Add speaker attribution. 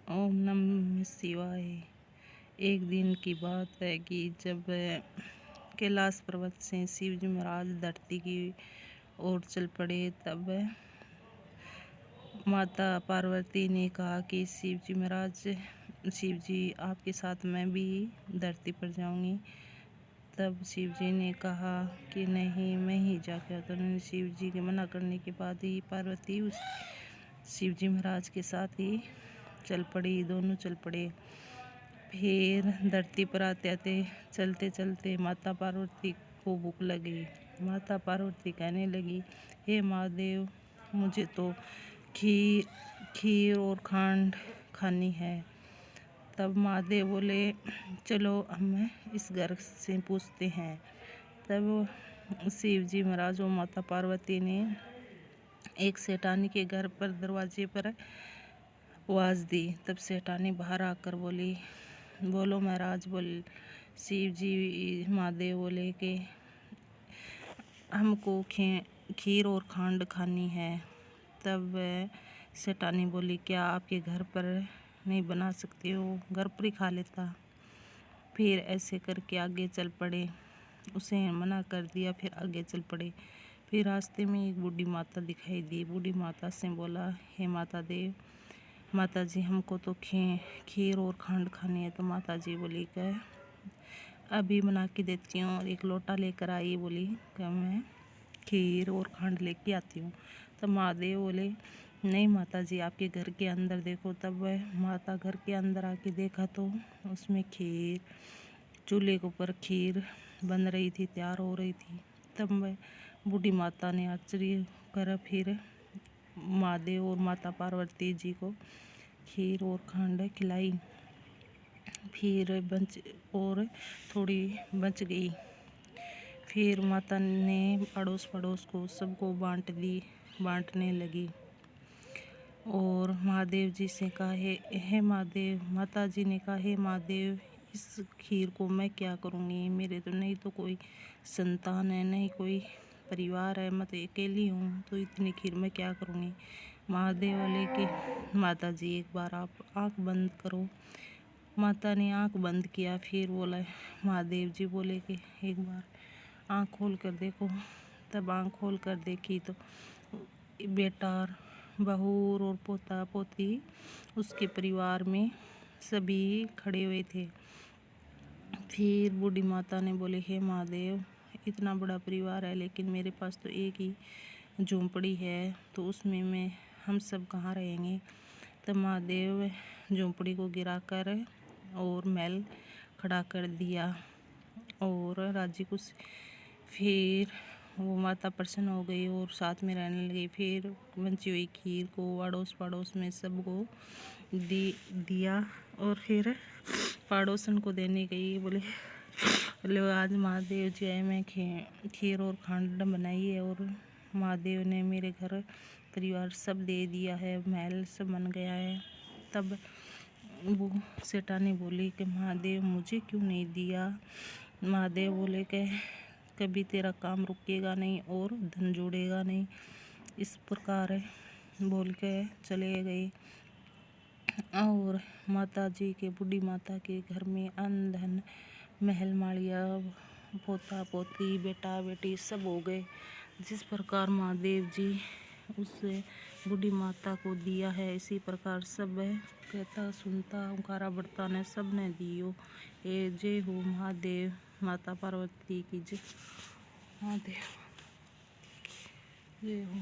Speaker 1: ओम नमः शिवाय। एक दिन की बात है कि जब कैलाश पर्वत से शिव जी महाराज धरती की ओर चल पड़े, तब माता पार्वती ने कहा कि शिव जी महाराज, शिव जी आपके साथ मैं भी धरती पर जाऊंगी। तब शिव जी ने कहा कि नहीं, मैं ही जाकर। तो उन्होंने शिव जी के मना करने के बाद ही पार्वती उस शिव जी महाराज के साथ ही चल पड़ी। दोनों चल पड़े। फिर धरती पर आते आते चलते चलते माता पार्वती को भूख लगी। माता पार्वती कहने लगी, हे महादेव, मुझे तो खीर और खांड खानी है। तब महादेव बोले, चलो हम इस घर से पूछते हैं। तब शिव जी महाराज और माता पार्वती ने एक सेठानी के घर पर दरवाजे पर आवाज़ दी। तब सेठानी बाहर आकर बोली, बोलो महाराज। शिव जी महादेव बोले कि हमको खीर और खांड खानी है। तब सेठानी बोली, क्या आपके घर पर नहीं बना सकते हो? घर पर ही खा लेता। फिर ऐसे करके आगे चल पड़े। उसे मना कर दिया, फिर आगे चल पड़े। फिर रास्ते में एक बूढ़ी माता दिखाई दी। बूढ़ी माता से बोला, हे माता जी, हमको तो खीर और खांड खानी है। तो माता जी बोली कि अभी बना के देती हूँ। एक लोटा लेकर आई, बोली कि मैं खीर और खांड लेके आती हूँ। तब महादेव बोले, नहीं माता जी, आपके घर के अंदर देखो। तब वह माता घर के अंदर आके देखा तो उसमें खीर, चूल्हे के ऊपर खीर बन रही थी, तैयार हो रही थी। तब वह बूढ़ी माता ने आश्चर्य कर फिर महादेव और माता पार्वती जी को खीर और खांड खिलाई। फिर थोड़ी बच गई। फिर माता ने अड़ोस पड़ोस को सबको बांटने लगी। और महादेव जी से कहा, हे महादेव, माता जी ने कहा, हे महादेव, इस खीर को मैं क्या करूँगी? मेरे तो नहीं तो कोई संतान है, नहीं कोई परिवार है, मैं तो अकेली हूँ, तो इतनी खीर मैं क्या करूँगी? महादेव बोले कि माता जी, एक बार आप आँख बंद करो। माता ने आँख बंद किया। फिर बोला, महादेव जी बोले कि एक बार आँख खोल कर देखो। तब आँख खोल कर देखी तो बेटा, बहू और पोता पोती उसके परिवार में सभी खड़े हुए थे। फिर बूढ़ी माता ने बोले, हे महादेव, इतना बड़ा परिवार है, लेकिन मेरे पास तो एक ही झोंपड़ी है, तो उसमें हम सब कहाँ रहेंगे? तब महादेव झोंपड़ी को गिराकर और महल खड़ा कर दिया और राजी खुशी। फिर वो माता प्रसन्न हो गई और साथ में रहने लगी। फिर बची हुई खीर को अड़ोस पड़ोस में सबको दिया और फिर पड़ोसन को देने गई। बोले आज महादेव जी आए, मैं खीर और खांड बनाई है और महादेव ने मेरे घर परिवार सब दे दिया है, महल सब बन गया है। तब वो सेठानी बोली कि महादेव, मुझे क्यों नहीं दिया? महादेव बोले कि कभी तेरा काम रुकेगा नहीं और धन जोड़ेगा नहीं। इस प्रकार बोल के चले गए। और माता जी के, बूढ़ी माता के घर में अन्न धन, महल माड़िया, पोता पोती, बेटा बेटी सब हो गए। जिस प्रकार महादेव जी उस बूढ़ी माता को दिया है, इसी प्रकार सब कहता सुनता ओंकारा बढ़ता ने सब ने दियो। जय हो महादेव, माता पार्वती की जय। महादेव जय हो।